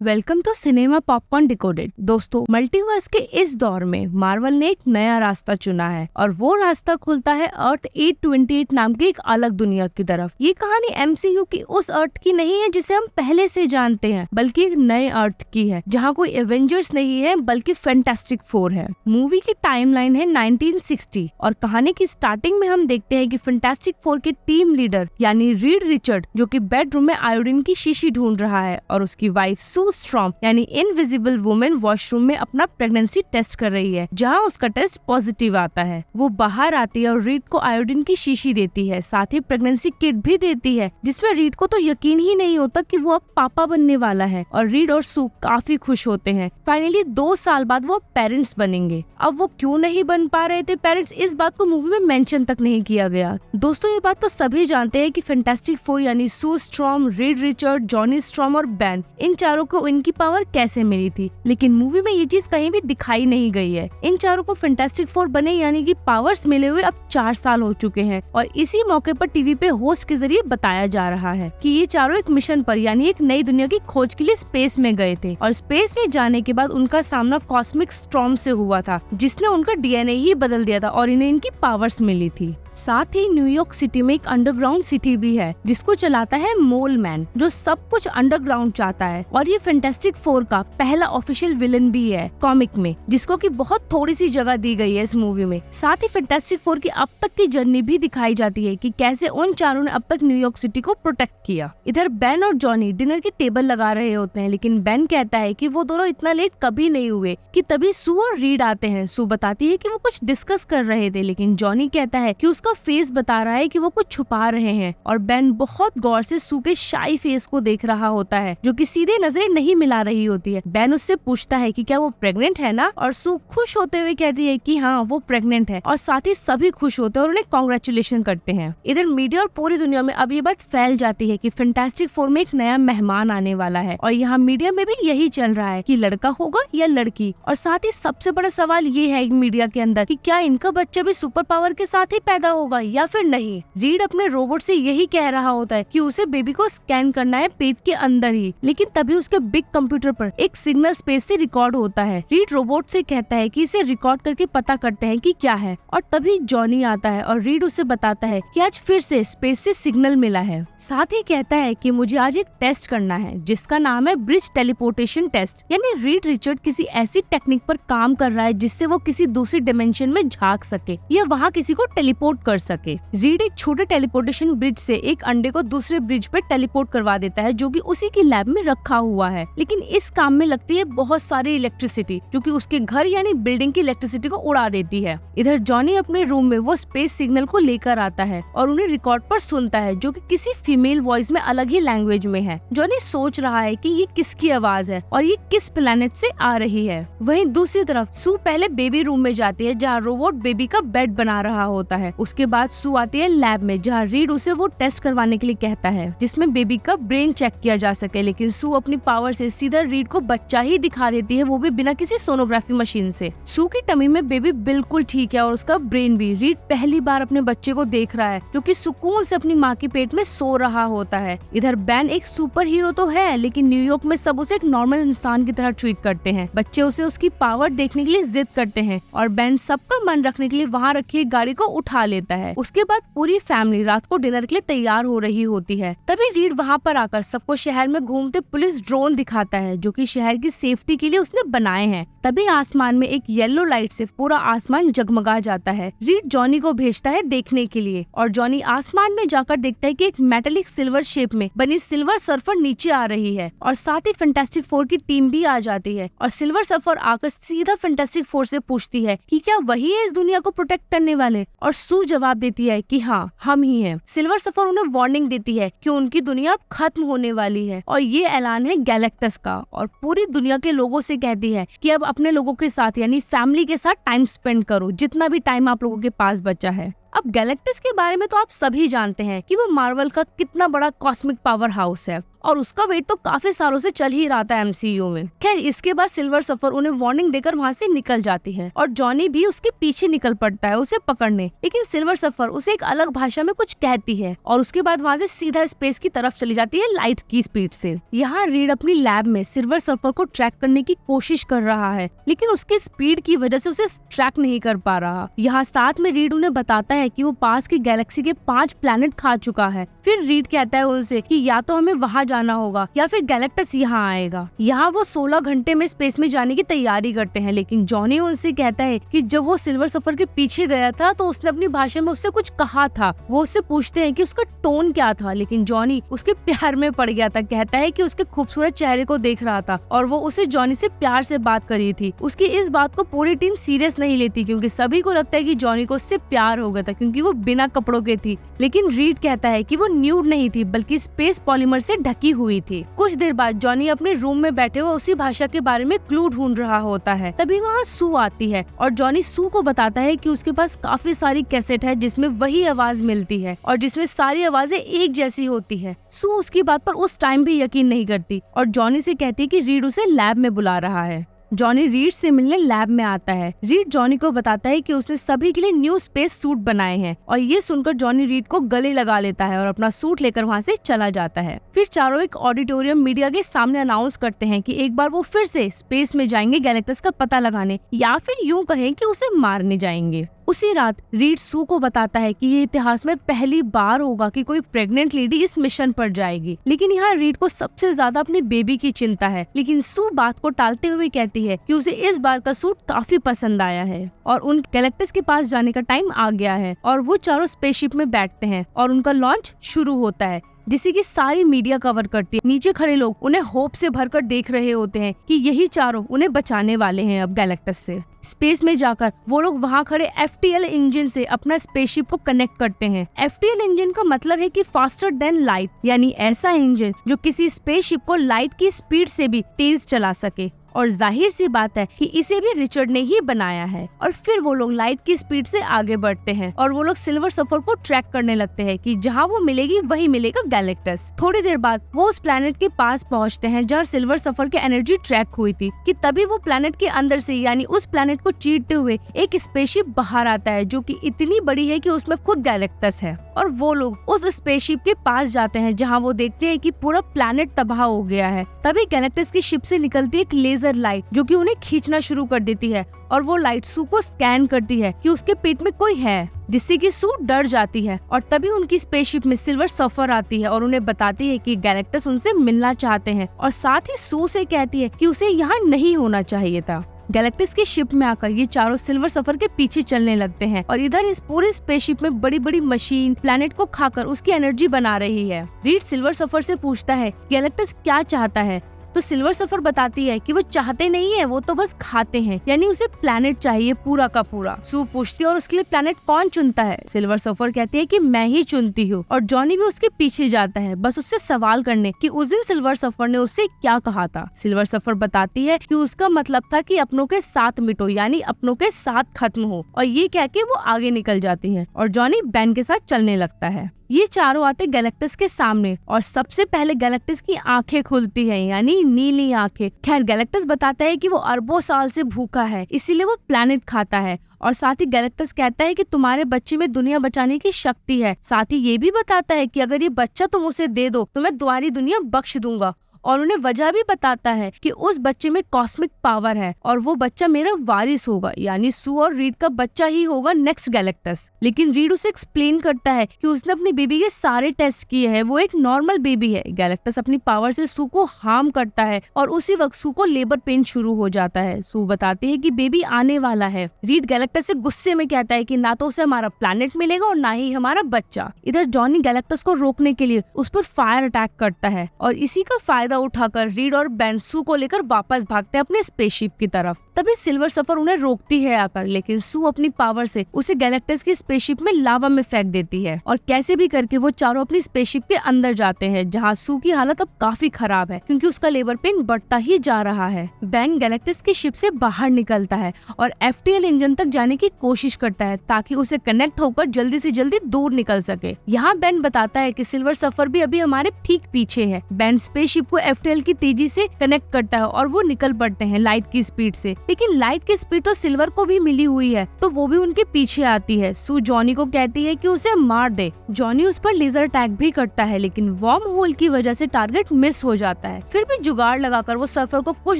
Welcome to cinema popcorn decoded. दोस्तों, multiverse के इस दौर में मार्वल ने एक नया रास्ता चुना है और वो रास्ता खुलता है अर्थ 828 नाम की एक अलग दुनिया की तरफ। ये कहानी एमसीयू की उस अर्थ की नहीं है जिसे हम पहले से जानते हैं, बल्कि एक नए अर्थ की है जहाँ कोई एवेंजर्स नहीं है बल्कि फैंटास्टिक फोर है। मूवी की टाइमलाइन है 1960 और कहानी की स्टार्टिंग में हम देखते हैं कि फैंटास्टिक फोर के टीम लीडर यानी रीड रिचर्ड, जो कि बेडरूम में आयोडीन की शीशी ढूंढ रहा है, और उसकी वाइफ सू स्ट्रॉम यानी इनविजिबल वुमेन वॉशरूम में अपना प्रेगनेंसी टेस्ट कर रही है, जहां उसका टेस्ट पॉजिटिव आता है। वो बाहर आती है और रीड को आयोडीन की शीशी देती है, साथ ही प्रेगनेंसी किट भी देती है, जिसमें रीड को तो यकीन ही नहीं होता कि वो अब पापा बनने वाला है। और रीड और सू काफी खुश होते हैं। फाइनली 2 साल बाद वो पेरेंट्स बनेंगे। अब वो क्यों नहीं बन पा रहे थे पेरेंट्स, इस बात को मूवी में मेंशन तक नहीं किया गया। दोस्तों, ये बात तो सभी जानते हैं कि फैंटास्टिक फोर यानी Sue Storm, Reed Richard, Johnny Storm और बैन, इन चारों को इनकी पावर कैसे मिली थी, लेकिन मूवी में ये चीज कहीं भी दिखाई नहीं गई है। इन चारों को फैंटास्टिक फोर बने यानी कि पावर्स मिले हुए अब 4 साल हो चुके हैं, और इसी मौके पर टीवी पे होस्ट के जरिए बताया जा रहा है कि ये चारों एक मिशन पर यानी एक नई दुनिया की खोज के लिए स्पेस में गए थे, और स्पेस में जाने के बाद उनका सामना कॉस्मिक स्टॉर्म से हुआ था, जिसने उनका डीएनए ही बदल दिया था और इन्हें इनकी पावर्स मिली थी। साथ ही न्यूयॉर्क सिटी में एक अंडरग्राउंड सिटी भी है जिसको चलाता है मोल मैन, जो सब कुछ अंडरग्राउंड चाहता है, और ये फैंटास्टिक फोर का पहला ऑफिशियल विलन भी है कॉमिक में, जिसको कि बहुत थोड़ी सी जगह दी गई है इस मूवी में। साथ ही फैंटास्टिक फोर की अब तक की जर्नी भी दिखाई जाती है कि कैसे उन चारों ने अब तक न्यूयॉर्क सिटी को प्रोटेक्ट किया। इधर बेन और जॉनी डिनर की टेबल लगा रहे होते हैं, लेकिन बेन कहता है कि वो दोनों इतना लेट कभी नहीं हुए कि तभी सू और रीड आते हैं। सू बताती है कि वो कुछ डिस्कस कर रहे थे, लेकिन जॉनी कहता है कि उसका फेस बता रहा है कि वो कुछ छुपा रहे हैं, और बेन बहुत गौर से सू के शाई फेस को देख रहा होता है, जो कि सीधे नजरें नहीं मिला रही होती है। बेन उससे पूछता है कि क्या वो प्रेग्नेंट है ना, और सू खुश होते हुए कहती है कि हाँ वो प्रेग्नेंट है, और साथ ही सभी खुश होते हैं और उन्हें कांग्रेचुलेशन करते हैं। इधर मीडिया और पूरी दुनिया में अब ये बात फैल जाती है कि फैंटास्टिक फोर में एक नया मेहमान आने वाला है, और यहाँ मीडिया में भी यही चल रहा है कि लड़का होगा या लड़की। और साथ ही सबसे बड़ा सवाल ये है मीडिया के अंदर कि क्या इनका बच्चा भी सुपर पावर के साथ ही पैदा होगा या फिर नहीं। रीड अपने रोबोट से यही कह रहा होता है कि उसे बेबी को स्कैन करना है पेट के अंदर ही, लेकिन तभी उसके बिग कंप्यूटर पर एक सिग्नल स्पेस से रिकॉर्ड होता है। रीड रोबोट से कहता है कि इसे रिकॉर्ड करके पता करते हैं कि क्या है, और तभी जॉनी आता है और रीड उसे बताता है कि आज फिर से स्पेस से सिग्नल मिला है। साथ ही कहता है कि मुझे आज एक टेस्ट करना है जिसका नाम है ब्रिज टेलीपोर्टेशन टेस्ट, यानी रीड रिचर्ड किसी ऐसी टेक्निक पर काम कर रहा है जिससे वो किसी दूसरी डिमेंशन में झांक सके या वहाँ किसी को टेलीपोर्ट कर सके। रीड एक छोटे टेलीपोर्टेशन ब्रिज से एक अंडे को दूसरे ब्रिज पर टेलीपोर्ट करवा देता है, जो कि उसी की लैब में रखा हुआ है, लेकिन इस काम में लगती है बहुत सारी इलेक्ट्रिसिटी, जो कि उसके घर यानी बिल्डिंग की इलेक्ट्रिसिटी को उड़ा देती है। इधर जॉनी अपने रूम में वो स्पेस सिग्नल को लेकर आता है और उन्हें रिकॉर्ड पर सुनता है, जो कि किसी फीमेल वॉइस में अलग ही लैंग्वेज में है। जॉनी सोच रहा है कि ये किसकी आवाज है और ये किस प्लेनेट से आ रही है। वहीं दूसरी तरफ सू पहले बेबी रूम में जाती है, जहाँ रोबोट बेबी का बेड बना रहा होता है। उसके बाद सू आती है लैब में, जहाँ रीड उसे वो टेस्ट करवाने के लिए कहता है जिसमें बेबी का ब्रेन चेक किया जा सके, लेकिन सू अपनी पावर से सीधा रीड को बच्चा ही दिखा देती है, वो भी बिना किसी सोनोग्राफी मशीन से। सू की टमी में बेबी बिल्कुल ठीक है और उसका ब्रेन भी। रीड पहली बार अपने बच्चे को देख रहा है, जो कि सुकून से अपनी माँ के पेट में सो रहा होता है। इधर बैन एक सुपर हीरो तो है, लेकिन न्यूयॉर्क में सब उसे एक नॉर्मल इंसान की तरह ट्रीट करते हैं। बच्चे उसे उसकी पावर देखने के लिए जिद करते हैं, और बैन सबका मन रखने के लिए वहाँ रखी गाड़ी को उठा लेता है। उसके बाद पूरी फैमिली रात को डिनर के लिए तैयार हो रही होती है। तभी रीड वहाँ पर आकर सबको शहर में घूमते पुलिस ड्रोन दिखाता है, जो कि शहर की सेफ्टी के लिए उसने बनाए हैं। तभी आसमान में एक येलो लाइट से पूरा आसमान जगमगा जाता है। रीड जॉनी को भेजता है देखने के लिए, और जॉनी आसमान में जाकर देखता है कि एक मेटेलिक सिल्वर शेप में बनी सिल्वर सर्फर नीचे आ रही है, और साथ ही फैंटास्टिक फोर की टीम भी आ जाती है। और सिल्वर सर्फर आकर सीधा फैंटास्टिक फोर से पूछती है कि क्या वही है इस दुनिया को प्रोटेक्ट करने वाले, और सू जवाब देती है कि हाँ हम ही हैं। सिल्वर सर्फर उन्हें वार्निंग देती है कि उनकी दुनिया खत्म होने वाली है, और ये ऐलान है गैलेक्टस का, और पूरी दुनिया के लोगों से कहती है कि अब अपने लोगों के साथ यानी फैमिली के साथ टाइम स्पेंड करो, जितना भी टाइम आप लोगों के पास बचा है। अब गैलेक्टस के बारे में तो आप सभी जानते हैं कि वो मार्वल का कितना बड़ा कॉस्मिक पावर हाउस है, और उसका वेट तो काफी सालों से चल ही रहा था एमसीयू में। खैर इसके बाद सिल्वर सफर उन्हें वार्निंग देकर वहाँ से निकल जाती है और जॉनी भी उसके पीछे निकल पड़ता है उसे पकड़ने, लेकिन सिल्वर सफर उसे एक अलग भाषा में कुछ कहती है और उसके बाद वहाँ से सीधा स्पेस की तरफ चली जाती है लाइट की स्पीड से। यहाँ रीड अपनी लैब में सिल्वर सफर को ट्रैक करने की कोशिश कर रहा है, लेकिन उसके स्पीड की वजह से उसे ट्रैक नहीं कर पा रहा। यहाँ साथ में रीड उन्हें बताता है कि वो पास की गैलेक्सी के 5 प्लैनेट खा चुका है। फिर रीड कहता है उनसे कि या तो हमें वहाँ जाना होगा या फिर गैलेक्टस यहाँ आएगा। यहाँ वो 16 घंटे में स्पेस में जाने की तैयारी करते हैं, लेकिन जॉनी उनसे कहता है कि जब वो सिल्वर सफर के पीछे गया था तो उसने अपनी भाषा में उससे कुछ कहा था। वो उससे पूछते हैं कि उसका टोन क्या था, लेकिन जॉनी उसके प्यार में पड़ गया था। कहता है कि उसके खूबसूरत चेहरे को देख रहा था और वो उसे जॉनी से प्यार से बात कर रही थी। उसकी इस बात को पूरी टीम सीरियस नहीं लेती क्योंकि सभी को लगता है कि जॉनी को उससे प्यार हो गया था क्योंकि वो बिना कपड़ों के थी, लेकिन रीड कहता है कि वो न्यूड नहीं थी बल्कि स्पेस पॉलीमर से ढकी हुई थी। कुछ देर बाद जॉनी अपने रूम में बैठे हुए उसी भाषा के बारे में क्लू ढूंढ रहा होता है। तभी वहाँ सू आती है और जॉनी सू को बताता है कि उसके पास काफी सारी कैसेट है जिसमें वही आवाज मिलती है और जिसमें सारी आवाजें एक जैसी होती है। सू उसकी बात पर उस टाइम भी यकीन नहीं करती और जॉनी से कहती है कि रीड उसे लैब में बुला रहा है। जॉनी रीड से मिलने लैब में आता है। रीड जॉनी को बताता है कि उसने सभी के लिए न्यू स्पेस सूट बनाए हैं और ये सुनकर जॉनी रीड को गले लगा लेता है और अपना सूट लेकर वहाँ से चला जाता है। फिर चारों एक ऑडिटोरियम मीडिया के सामने अनाउंस करते हैं कि एक बार वो फिर से स्पेस में जाएंगे गैलेक्टस का पता लगाने, या फिर यूं कहें कि उसे मारने जाएंगे। उसी रात रीड सू को बताता है कि ये इतिहास में पहली बार होगा कि कोई प्रेग्नेंट लेडी इस मिशन पर जाएगी, लेकिन यहाँ रीड को सबसे ज्यादा अपने बेबी की चिंता है। लेकिन सू बात को टालते हुए कहती है कि उसे इस बार का सूट काफी पसंद आया है और उन गैलेक्टस के पास जाने का टाइम आ गया है। और वो चारों स्पेसशिप में बैठते हैं और उनका लॉन्च शुरू होता है जिसे कि सारी मीडिया कवर करती है। नीचे खड़े लोग उन्हें होप से भरकर देख रहे होते हैं कि यही चारों उन्हें बचाने वाले हैं अब गैलेक्टस से। स्पेस में जाकर वो लोग वहाँ खड़े FTL इंजन से अपना स्पेसशिप को कनेक्ट करते हैं। FTL इंजन का मतलब है कि फास्टर देन लाइट, यानी ऐसा इंजन जो किसी स्पेसशिप को लाइट की स्पीड से भी तेज चला सके। और जाहिर सी बात है कि इसे भी रिचर्ड ने ही बनाया है। और फिर वो लोग लाइट की स्पीड से आगे बढ़ते हैं और वो लोग सिल्वर सफर को ट्रैक करने लगते हैं कि जहाँ वो मिलेगी वही मिलेगा गैलेक्टस। थोड़ी देर बाद वो उस प्लेनेट के पास पहुँचते हैं जहाँ सिल्वर सफर की एनर्जी ट्रैक हुई थी कि तभी वो प्लेनेट के अंदर से यानी उस प्लेनेट को चीरते हुए एक स्पेसशिप बाहर आता है जो कि इतनी बड़ी है कि उसमें खुद गैलेक्टस है। और वो लोग उस स्पेसशिप के पास जाते हैं जहाँ वो देखते हैं कि पूरा प्लेनेट तबाह हो गया है। तभी गैलेक्टस की शिप से निकलती एक लेजर लाइट जो कि उन्हें खींचना शुरू कर देती है और वो लाइट सू को स्कैन करती है कि उसके पेट में कोई है, जिससे कि सू डर जाती है। और तभी उनकी स्पेसशिप में सिल्वर सफर आती है और उन्हें बताती है कि गैलेक्टस उनसे मिलना चाहते हैं और साथ ही सू से कहती है कि उसे यहाँ नहीं होना चाहिए था। गैलेक्टस की शिप में आकर ये चारों सिल्वर सफर के पीछे चलने लगते हैं और इधर इस पूरे स्पेसशिप में बड़ी बड़ी मशीन प्लैनेट को खाकर उसकी एनर्जी बना रही है। रीड सिल्वर सफर से पूछता है गैलेक्टस क्या चाहता है, तो सिल्वर सफर बताती है कि वो चाहते नहीं है, वो तो बस खाते हैं, यानी उसे प्लैनेट चाहिए पूरा का पूरा। सू पूछती है और उसके लिए प्लैनेट कौन चुनता है। सिल्वर सफर कहती है कि मैं ही चुनती हूँ और जॉनी भी उसके पीछे जाता है बस उससे सवाल करने कि उस दिन सिल्वर सफर ने उससे क्या कहा था। सिल्वर सफर बताती है कि उसका मतलब था कि अपनों के साथ मिटो, यानी अपनों के साथ खत्म हो, और ये कह के वो आगे निकल जाती है और जॉनी बैन के साथ चलने लगता है। ये चारों आते गैलेक्टस के सामने और सबसे पहले गैलेक्टस की आंखें खुलती हैं, यानी नीली आंखें। खैर गैलेक्टस बताता है कि वो अरबों साल से भूखा है, इसीलिए वो प्लैनेट खाता है। और साथ ही गैलेक्टस कहता है कि तुम्हारे बच्चे में दुनिया बचाने की शक्ति है। साथ ही ये भी बताता है कि अगर ये बच्चा तुम उसे दे दो तो मैं तुम्हारी दुनिया बख्श दूंगा। और उन्हें वजह भी बताता है कि उस बच्चे में कॉस्मिक पावर है और वो बच्चा मेरा वारिस होगा, यानी सू और रीड का बच्चा ही होगा नेक्स्ट गैलेक्टस। लेकिन रीड उसे एक्सप्लेन करता है कि उसने अपनी बेबी के सारे टेस्ट किए हैं, वो एक नॉर्मल बेबी है। गैलेक्टस अपनी पावर से सू को हार्म करता है और उसी वक्त सू को लेबर पेन शुरू हो जाता है। सू बताती है कि बेबी आने वाला है। रीड गैलेक्टस से गुस्से में कहता है कि ना तो उसे हमारा प्लैनेट मिलेगा और ना ही हमारा बच्चा। इधर जॉनी गैलेक्टस को रोकने के लिए उस पर फायर अटैक करता है और इसी का फायदा फायदा उठाकर रीड और बेन सू को लेकर वापस भागते हैं अपने स्पेसशिप की तरफ। तभी सिल्वर सफर उन्हें रोकती है आकर, लेकिन सू अपनी पावर से उसे गैलेक्टस की स्पेसशिप में लावा में फेंक देती है और कैसे भी करके वो चारों अपनी स्पेसशिप के अंदर जाते हैं, जहाँ सू की हालत अब काफी खराब है क्योंकि उसका लेबर पेन बढ़ता ही जा रहा है। बेन गैलेक्टस की शिप से बाहर निकलता है और एफटीएल इंजन तक जाने की कोशिश करता है ताकि उसे कनेक्ट होकर जल्दी से जल्दी दूर निकल सके। यहाँ बेन बताता है कि सिल्वर सफर भी अभी हमारे ठीक पीछे है। बेन स्पेसशिप को एफटीएल की तेजी से कनेक्ट करता है और वो निकल पड़ते हैं लाइट की स्पीड से, लेकिन लाइट की स्पीड तो सिल्वर को भी मिली हुई है तो वो भी उनके पीछे आती है। सू जॉनी को कहती है कि उसे मार दे। जॉनी उस पर लेजर अटैक भी करता है, लेकिन वॉर्म होल की वजह से टारगेट मिस हो जाता है। फिर भी जुगाड़ लगाकर वो सर्फर को कुछ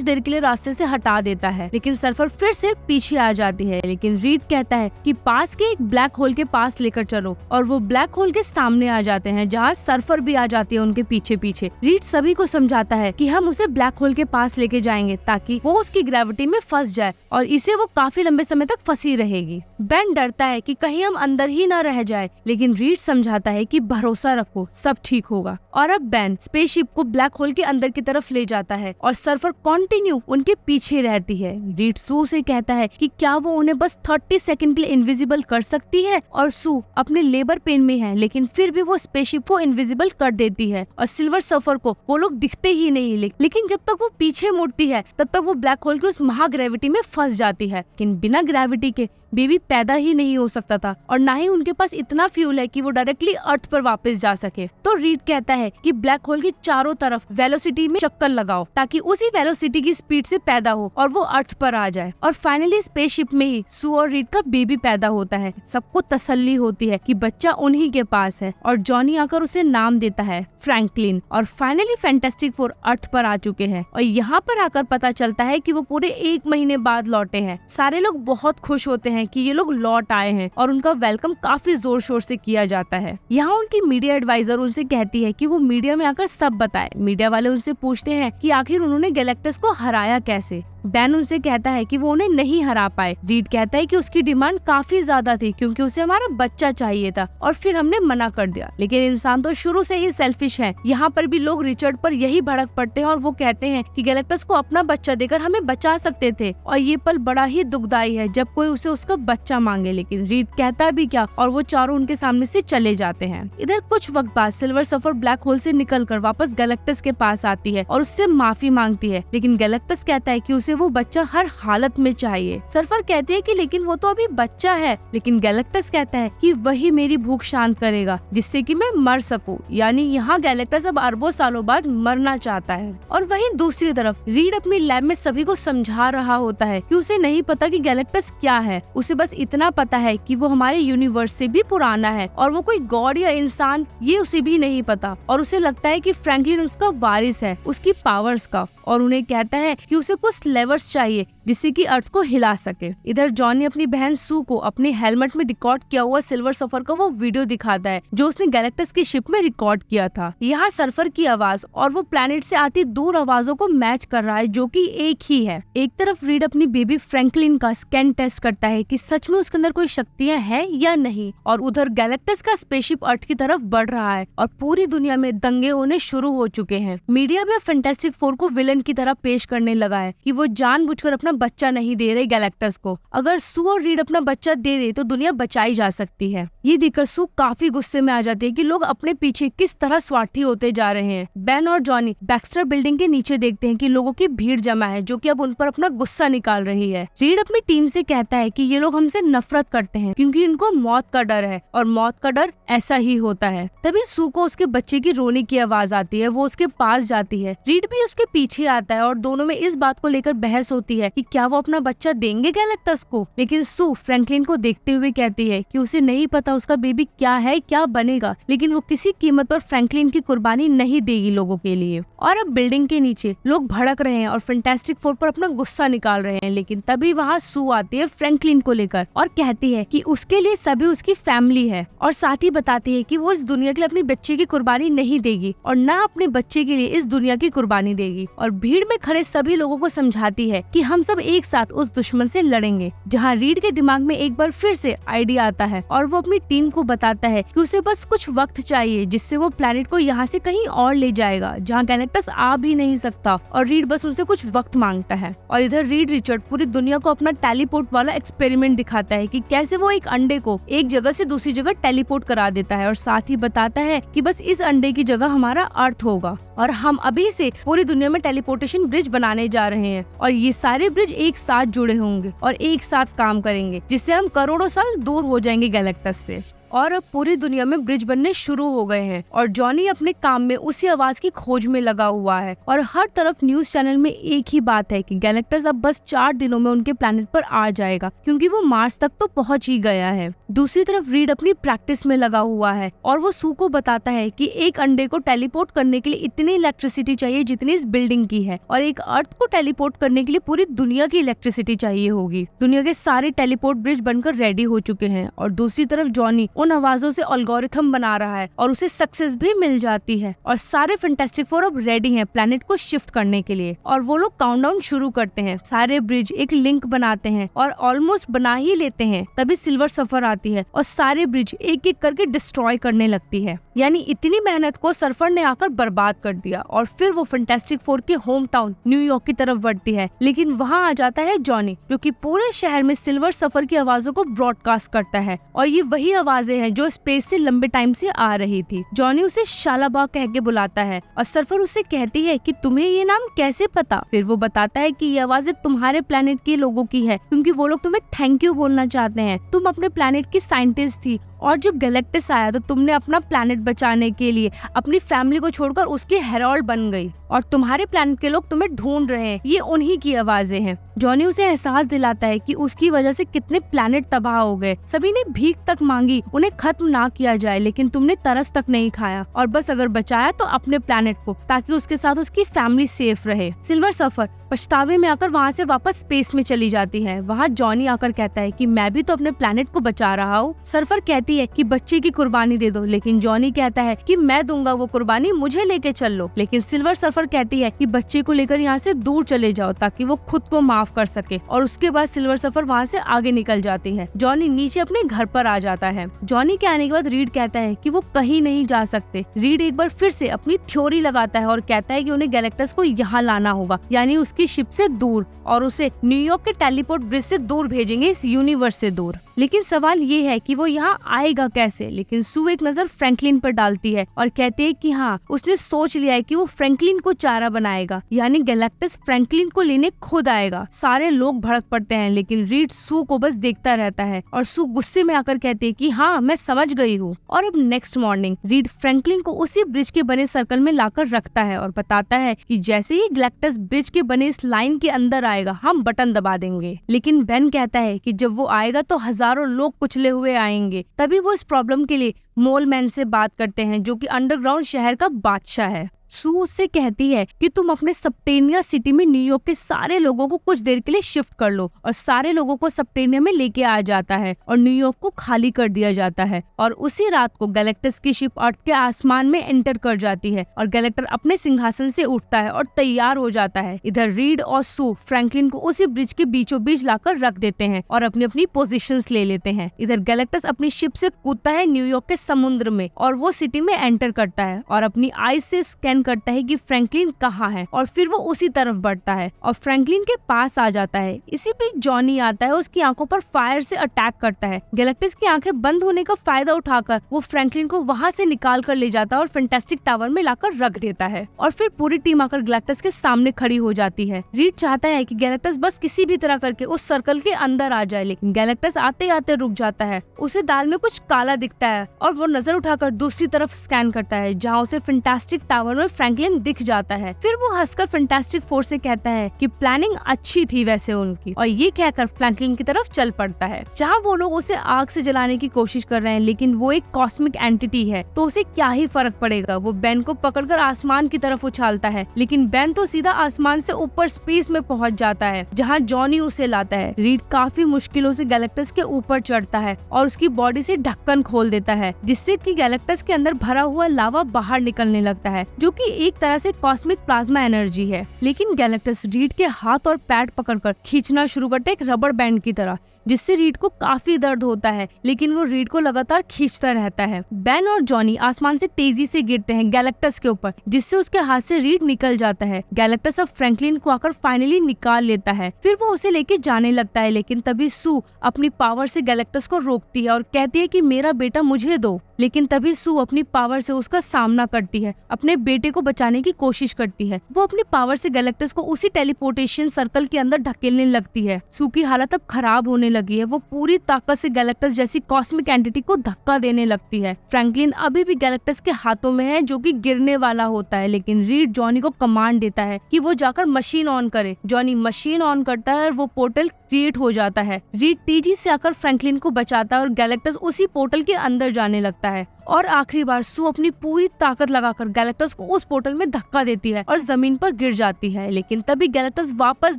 देर के लिए रास्ते से हटा देता है, लेकिन सर्फर फिर से पीछे आ जाती है। लेकिन रीड कहता है कि पास के एक ब्लैक होल के पास लेकर चलो और वो ब्लैक होल के सामने आ जाते हैं जहाँ सर्फर भी आ जाती है उनके पीछे पीछे। रीड सभी को समझाता है कि हम उसे ब्लैक होल के पास लेके जाएंगे ताकि वो उसकी ग्रेविटी में फंस जाए और इसे वो काफी लंबे समय तक फंसी रहेगी। बेन डरता है कि कहीं हम अंदर ही न रह जाए, लेकिन रीड समझाता है कि भरोसा रखो, सब ठीक होगा। और अब बेन स्पेसशिप को ब्लैक होल के अंदर की तरफ ले जाता है और सर्फर कंटिन्यू उनके पीछे रहती है। रीड सू से कहता है कि क्या वो उन्हें बस 30 सेकंड के लिए इनविजिबल कर सकती है, और सू अपने लेबर पेन में है लेकिन फिर भी वो स्पेसशिप को इनविजिबल कर देती है और सिल्वर सर्फर को वो लोग दिखते ही नहीं। लेकिन जब तक वो पीछे मुड़ती है तब तक वो ब्लैक होल की उस महाग्रेविटी में फंस जाती है। लेकिन बिना ग्रेविटी के बेबी पैदा ही नहीं हो सकता था और ना ही उनके पास इतना फ्यूल है कि वो डायरेक्टली अर्थ पर वापस जा सके। तो रीड कहता है कि ब्लैक होल की चारों तरफ वेलोसिटी में चक्कर लगाओ ताकि उसी वेलोसिटी की स्पीड से पैदा हो और वो अर्थ पर आ जाए। और फाइनली स्पेसशिप में ही सू और रीड का बेबी पैदा होता है। सबको तसल्ली होती है कि बच्चा उन्हीं के पास है और जॉनी आकर उसे नाम देता है फ्रैंकलिन। और फाइनली फैंटास्टिक फोर अर्थ पर आ चुके हैं और यहाँ पर आकर पता चलता है कि वो पूरे 1 महीने बाद लौटे हैं। सारे लोग बहुत खुश होते हैं कि ये लोग लौट आए हैं और उनका वेलकम काफी जोर शोर से किया जाता है। यहाँ उनकी मीडिया एडवाइजर उनसे कहती है कि वो मीडिया में आकर सब बताए। मीडिया वाले उनसे पूछते हैं कि आखिर उन्होंने गैलेक्टस को हराया कैसे। बेन उनसे कहता है कि वो उन्हें नहीं हरा पाए। रीड कहता है कि उसकी डिमांड काफी ज्यादा थी क्योंकि उसे हमारा बच्चा चाहिए था और फिर हमने मना कर दिया। लेकिन इंसान तो शुरू से ही सेल्फिश है। यहाँ पर भी लोग रिचर्ड पर यही भड़क पड़ते हैं और वो कहते हैं कि गैलेक्टस को अपना बच्चा देकर हमें बचा सकते थे और ये पल बड़ा ही दुखदाई है जब कोई उसे उसका बच्चा मांगे। लेकिन रीड कहता भी क्या और वो चारों उनके सामने से चले जाते हैं। इधर कुछ वक्त बाद सिल्वर सफर ब्लैक होल से निकलकर वापस गैलेक्टस के पास आती है और उससे माफी मांगती है, लेकिन गैलेक्टस कहता है कि उसे वो बच्चा हर हालत में चाहिए। सर्फर कहते हैं कि लेकिन वो तो अभी बच्चा है, लेकिन गैलेक्टस कहता है कि वही मेरी भूख शांत करेगा जिससे कि मैं मर सकूं। यानी यहाँ गैलेक्टस अब अरबों सालों बाद मरना चाहता है। और वहीं दूसरी तरफ रीड अपनी लैब में सभी को समझा रहा होता है कि उसे नहीं पता कि गैलेक्टस क्या है। उसे बस इतना पता है कि वो हमारे यूनिवर्स से भी पुराना है और वो कोई गॉड या इंसान ये उसे भी नहीं पता। और उसे लगता है कि फ्रैंकलिन उसका वारिस है उसकी पावर्स का, और उन्हें कहता है कि उसे कुछ लेवर्स चाहिए जिससे कि अर्थ को हिला सके। इधर जॉनी अपनी बहन सू को अपने हेलमेट में रिकॉर्ड किया हुआ सिल्वर सफर का वो वीडियो दिखाता है जो उसने गैलेक्टस की शिप में रिकॉर्ड किया था। यहाँ सर्फर की आवाज और वो प्लेनेट से आती दूर आवाजों को मैच कर रहा है जो कि एक ही है। एक तरफ रीड अपनी बेबी फ्रैंकलिन का स्कैन टेस्ट करता है कि सच में उसके अंदर कोई शक्तियाँ हैं या नहीं, और उधर गैलेक्टस का स्पेसशिप अर्थ की तरफ बढ़ रहा है और पूरी दुनिया में दंगे होने शुरू हो चुके हैं। मीडिया भी फैंटास्टिक फोर को विलन की तरह पेश करने लगा है कि वो जानबूझकर अपना बच्चा नहीं दे रहे गैलेक्टस को। अगर सू और रीड अपना बच्चा दे दे तो दुनिया बचाई जा सकती है। ये देखकर सू काफी गुस्से में आ जाती है कि लोग अपने पीछे किस तरह स्वार्थी होते जा रहे हैं। बेन और जॉनी बैक्स्टर बिल्डिंग के नीचे देखते हैं कि लोगों की भीड़ जमा है जो कि अब उन पर अपना गुस्सा निकाल रही है। रीड अपनी टीम से कहता है कि ये लोग हमसे नफरत करते हैं क्योंकि इनको मौत का डर है और मौत का डर ऐसा ही होता है। तभी सू को उसके बच्चे की रोने की आवाज आती है। वो उसके पास जाती है। रीड भी उसके पीछे आता है और दोनों में इस बात को लेकर बहस होती है कि क्या वो अपना बच्चा देंगे गैलेक्टस को। लेकिन सू फ्रैंकलिन को देखते हुए कहती है कि उसे नहीं पता उसका बेबी क्या है, क्या बनेगा, लेकिन वो किसी कीमत पर फ्रैंकलिन की कुर्बानी नहीं देगी लोगों के लिए। और अब बिल्डिंग के नीचे लोग भड़क रहे हैं और फैंटास्टिक फोर पर अपना गुस्सा निकाल रहे हैं। लेकिन तभी वहाँ सू आती है फ्रैंकलिन को लेकर और कहती है कि उसके लिए सभी उसकी फैमिली है, और साथ ही बताती है कि वो इस दुनिया के लिए अपने बच्चे की कुर्बानी नहीं देगी और न अपने बच्चे के लिए इस दुनिया की कुर्बानी देगी। और भीड़ में खड़े सभी लोगों को समझाती है कि हम सब सब एक साथ उस दुश्मन से लड़ेंगे। जहाँ रीड के दिमाग में एक बार फिर से आइडिया आता है और वो अपनी टीम को बताता है कि उसे बस कुछ वक्त चाहिए जिससे वो प्लेनेट को यहाँ से कहीं और ले जाएगा जहाँ गैलेक्टस आ भी नहीं सकता, और रीड बस उसे कुछ वक्त मांगता है। और इधर रीड रिचर्ड पूरी दुनिया को अपना टेलीपोर्ट वाला एक्सपेरिमेंट दिखाता है कि कैसे वो एक अंडे को एक जगह से दूसरी जगह टेलीपोर्ट करा देता है, और साथ ही बताता है कि बस इस अंडे की जगह हमारा अर्थ होगा और हम अभी से पूरी दुनिया में टेलीपोर्टेशन ब्रिज बनाने जा रहे हैं, और ये सारे ब्रिज एक साथ जुड़े होंगे और एक साथ काम करेंगे जिससे हम करोड़ों साल दूर हो जाएंगे गैलेक्टस से। और अब पूरी दुनिया में ब्रिज बनने शुरू हो गए हैं और जॉनी अपने काम में उसी आवाज की खोज में लगा हुआ है, और हर तरफ न्यूज चैनल में एक ही बात है कि गैलेक्टस अब बस 4 दिनों में उनके प्लेनेट पर आ जाएगा क्योंकि वो मार्स तक तो पहुंच ही गया है। दूसरी तरफ रीड अपनी प्रैक्टिस में लगा हुआ है और वो सू को बताता है कि एक अंडे को टेलीपोर्ट करने के लिए इतनी इलेक्ट्रिसिटी चाहिए जितनी इस बिल्डिंग की है, और एक अर्थ को टेलीपोर्ट करने के लिए पूरी दुनिया की इलेक्ट्रिसिटी चाहिए होगी। दुनिया के सारे टेलीपोर्ट ब्रिज बनकर रेडी हो चुके हैं और दूसरी तरफ जॉनी उन आवाजों से एल्गोरिथम बना रहा है और उसे सक्सेस भी मिल जाती है, और सारे फैंटास्टिक फोर अब रेडी हैं प्लेनेट को शिफ्ट करने के लिए, और वो लोग काउंटडाउन शुरू करते हैं। सारे ब्रिज एक लिंक बनाते हैं और ऑलमोस्ट बना ही लेते हैं, तभी सिल्वर सर्फर आती है और सारे ब्रिज एक एक करके डिस्ट्रॉय करने लगती है। यानी इतनी मेहनत को सर्फर ने आकर बर्बाद कर दिया, और फिर वो फैंटास्टिक फोर के होम टाउन न्यूयॉर्क की तरफ बढ़ती है। लेकिन वहाँ आ जाता है जॉनी, जो कि पूरे शहर में सिल्वर सर्फर की आवाजों को ब्रॉडकास्ट करता है, और ये वही आवाजें हैं जो स्पेस से लंबे टाइम से आ रही थी। जॉनी उसे शालाबा कह के बुलाता है और सर्फर उसे कहती है कि तुम्हें ये नाम कैसे पता। फिर वो बताता है कि ये आवाजें तुम्हारे प्लेनेट के लोगों की है क्योंकि वो लोग तुम्हें थैंक यू बोलना चाहते हैं। तुम अपने प्लेनेट की साइंटिस्ट थी और जब गैलेक्टस आया तो तुमने अपना प्लेनेट बचाने के लिए अपनी फैमिली को छोड़कर उसके हेरोल्ड बन गई, और तुम्हारे प्लेनेट के लोग तुम्हें ढूंढ रहे हैं। ये उन्हीं की आवाजें हैं। जॉनी उसे एहसास दिलाता है कि उसकी वजह से कितने प्लेनेट तबाह हो गए। सभी ने भीख तक मांगी उन्हें खत्म ना किया जाए, लेकिन तुमने तरस तक नहीं खाया, और बस अगर बचाया तो अपने प्लेनेट को, ताकि उसके साथ उसकी फैमिली सेफ रहे। सिल्वर सर्फर पछतावे में आकर वहाँ से वापस स्पेस में चली जाती है। वहाँ जॉनी आकर कहता है कि मैं भी तो अपने प्लेनेट को बचा रहा हूँ। सर्फर कहती है कि बच्चे की कुर्बानी दे दो, लेकिन जॉनी कहता है कि मैं दूंगा वो कुर्बानी, मुझे लेके चल लो। लेकिन सिल्वर सर्फर कहती है कि बच्चे को लेकर यहाँ से दूर चले जाओ ताकि वो खुद को माफ कर सके, और उसके बाद सिल्वर सर्फर वहाँ से आगे निकल जाती है। जॉनी नीचे अपने घर पर आ जाता है। जॉनी के आने के बाद रीड कहता है कि वो कहीं नहीं जा सकते। रीड एक बार फिर से अपनी थ्योरी लगाता है और कहता है कि उन्हें गैलेक्टस को यहाँ लाना होगा, यानी उसकी शिप से दूर, और उसे न्यूयॉर्क के टेलीपोर्ट ब्रिज से दूर भेजेंगे, इस यूनिवर्स से दूर। लेकिन सवाल ये है कि वो यहाँ आएगा कैसे। लेकिन सू एक नजर फ्रैंकलिन पर डालती है और कहती है कि हाँ, उसने सोच लिया है कि वो फ्रैंकलिन को चारा बनाएगा, यानी गैलेक्टस फ्रैंकलिन को लेने खुद आएगा। सारे लोग भड़क पड़ते हैं, लेकिन रीड सू को बस देखता रहता है, और सू गुस्से में आकर कहती है कि हाँ, मैं समझ गई हूँ। और अब नेक्स्ट मॉर्निंग रीड फ्रैंकलिन को उसी ब्रिज के बने सर्कल में लाकर रखता है और बताता है कि जैसे ही गैलेक्टस ब्रिज के बने इस लाइन के अंदर आएगा हम बटन दबा देंगे। लेकिन बेन कहता है कि जब वो आएगा तो हजारों लोग कुचले हुए आएंगे। तभी वो इस प्रॉब्लम के लिए मोल मैन से बात करते हैं, जो कि अंडरग्राउंड शहर का बादशाह है। सू उससे कहती है कि तुम अपने सप्टेनिया सिटी में न्यूयॉर्क के सारे लोगों को कुछ देर के लिए शिफ्ट कर लो, और सारे लोगों को सप्टेनिया में लेके आ जाता है और न्यूयॉर्क को खाली कर दिया जाता है। और उसी रात को गैलेक्टस की शिप अर्थ के आसमान में एंटर कर जाती है और गैलेक्टर अपने सिंहासन से उठता है और तैयार हो जाता है। इधर रीड और सू फ्रैंकलिन को उसी ब्रिज के बीचों बीच लाकर रख देते हैं और अपनी अपनी पोजीशंस ले लेते हैं। इधर गैलेक्टस अपनी शिप से कूदता है न्यूयॉर्क के समुद्र में और वो सिटी में एंटर करता है और अपनी आईज से स्कैन करता है कि फ्रैंकलिन कहाँ है, और फिर वो उसी तरफ बढ़ता है और फ्रैंकलिन के पास आ जाता है। इसी बीच जॉनी आता है, उसकी आंखों पर फायर से अटैक करता है। गैलेक्टस की आंखें बंद होने का फायदा उठाकर वो फ्रैंकलिन को वहाँ से निकाल कर ले जाता है और फैंटास्टिक टावर में लाकर रख देता है, और फिर पूरी टीम आकर गैलेक्टस के सामने खड़ी हो जाती है। रीड चाहता है कि गैलेक्टस बस किसी भी तरह करके उस सर्कल के अंदर आ जाए, लेकिन गैलेक्टस आते आते रुक जाता है। उसे दाल में कुछ काला दिखता है और वो नजर उठाकर दूसरी तरफ स्कैन करता है, जहाँ उसे फैंटास्टिक टावर में फ्रैंकलिन दिख जाता है। फिर वो हंसकर फैंटास्टिक फोर से कहता है कि प्लानिंग अच्छी थी वैसे उनकी, और ये कहकर फ्रैंकलिन की तरफ चल पड़ता है, जहाँ वो लोग उसे आग से जलाने की कोशिश कर रहे हैं, लेकिन वो एक कॉस्मिक एंटिटी है तो उसे क्या ही फर्क पड़ेगा। वो बेन को पकड़कर आसमान की तरफ उछालता है, लेकिन बेन तो सीधा आसमान से ऊपर स्पेस में पहुंच जाता है, जहाँ जॉनी उसे लाता है। रीड काफी मुश्किलों से गैलेक्टस के ऊपर चढ़ता है और उसकी बॉडी से ढक्कन खोल देता है, जिससे कि गैलेक्टस के अंदर भरा हुआ लावा बाहर निकलने लगता है, जो कि कि एक तरह से कॉस्मिक प्लाज्मा एनर्जी है। लेकिन गैलेक्टस रीड के हाथ और पैड पकड़कर खींचना शुरू करता है एक रबड़ बैंड की तरह, जिससे रीड को काफी दर्द होता है, लेकिन वो रीड को लगातार खींचता रहता है। बेन और जॉनी आसमान से तेजी से गिरते हैं गैलेक्टस के ऊपर, जिससे उसके हाथ से रीड निकल जाता है। गैलेक्टस अब फ्रैंकलिन को आकर फाइनली निकाल लेता है, फिर वो उसे लेके जाने लगता है। लेकिन तभी सू अपनी पावर से गैलेक्टस को रोकती है और कहती है कि मेरा बेटा मुझे दो। लेकिन तभी सू अपनी पावर से उसका सामना करती है, अपने बेटे को बचाने की कोशिश करती है। वो अपनी पावर से गैलेक्टस को उसी टेलीपोर्टेशन सर्कल के अंदर ढकेलने लगती है। सू की हालत अब खराब होने लगी है। वो पूरी ताकत से गैलेक्टस जैसी कॉस्मिक एंटिटी को धक्का देने लगती है। फ्रैंकलिन अभी भी गैलेक्टस के हाथों में है, जो कि गिरने वाला होता है। लेकिन रीड जॉनी को कमांड देता है कि वो जाकर मशीन ऑन करे। जॉनी मशीन ऑन करता है और वो पोर्टल क्रिएट हो जाता है। रीड तेजी से आकर फ्रैंकलिन को बचाता है और गैलेक्टस उसी पोर्टल के अंदर जाने लगता है। और आखिरी बार सू अपनी पूरी ताकत लगाकर गैलेक्टस को उस पोर्टल में धक्का देती है और जमीन पर गिर जाती है। लेकिन तभी गैलेक्टस वापस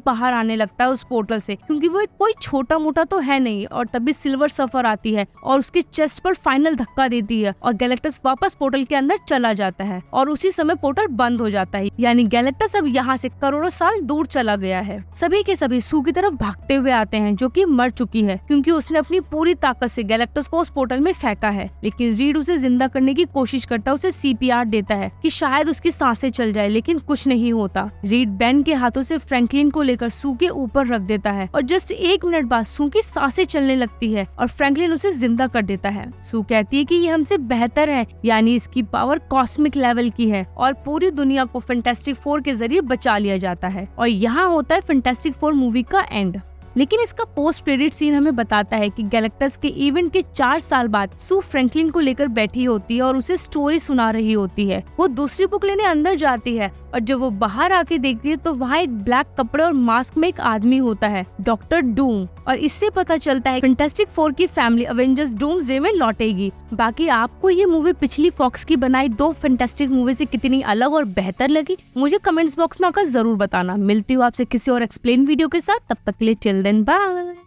बाहर आने लगता है उस पोर्टल से, क्योंकि वो कोई छोटा मोटा तो है नहीं। और तभी सिल्वर सर्फर आती है और उसके चेस्ट पर फाइनल धक्का देती है और गैलेक्टस वापस पोर्टल के अंदर चला जाता है। और उसी समय पोर्टल बंद हो जाता है, यानी गैलेक्टस अब यहाँ से करोड़ों साल दूर चला गया है। सभी के सभी सू की तरफ भागते हुए आते हैं, जो कि मर चुकी है, क्योंकि उसने अपनी पूरी ताकत से गैलेक्टस को उस पोर्टल में फेंका है। लेकिन रीड उसे जिंदा करने की कोशिश करता है, उसे सीपीआर देता है कि शायद उसकी सांसें चल जाए, लेकिन कुछ नहीं होता। रीड बेन के हाथों से फ्रैंकलिन को लेकर सू के ऊपर रख देता है और जस्ट 1 मिनट बाद सू की सांसें चलने लगती है और फ्रैंकलिन उसे जिंदा कर देता है। सू कहती है कि ये हमसे बेहतर है, यानी इसकी पावर कॉस्मिक लेवल की है और पूरी दुनिया को फैंटास्टिक 4 के जरिए बचा लिया जाता है। और यहाँ होता है फैंटास्टिक 4 मूवी का एंड। लेकिन इसका पोस्ट क्रेडिट सीन हमें बताता है कि गैलेक्टस के इवेंट के 4 साल बाद सू फ्रैंकलिन को लेकर बैठी होती है और उसे स्टोरी सुना रही होती है। वो दूसरी बुक लेने अंदर जाती है और जब वो बाहर आके देखती है तो वहाँ एक ब्लैक कपड़े और मास्क में एक आदमी होता है, डॉक्टर डूम। और इससे पता चलता है फैंटास्टिक 4 की फैमिली अवेंजर्स डूम्सडे में लौटेगी। बाकी आपको ये मूवी पिछली फॉक्स की बनाई 2 फैंटास्टिक मूवी से कितनी अलग और बेहतर लगी, मुझे कमेंट्स बॉक्स में आकर जरूर बताना। मिलती हूँ आपसे किसी और एक्सप्लेन वीडियो के साथ, तब तक के लिए टिल देन बाय।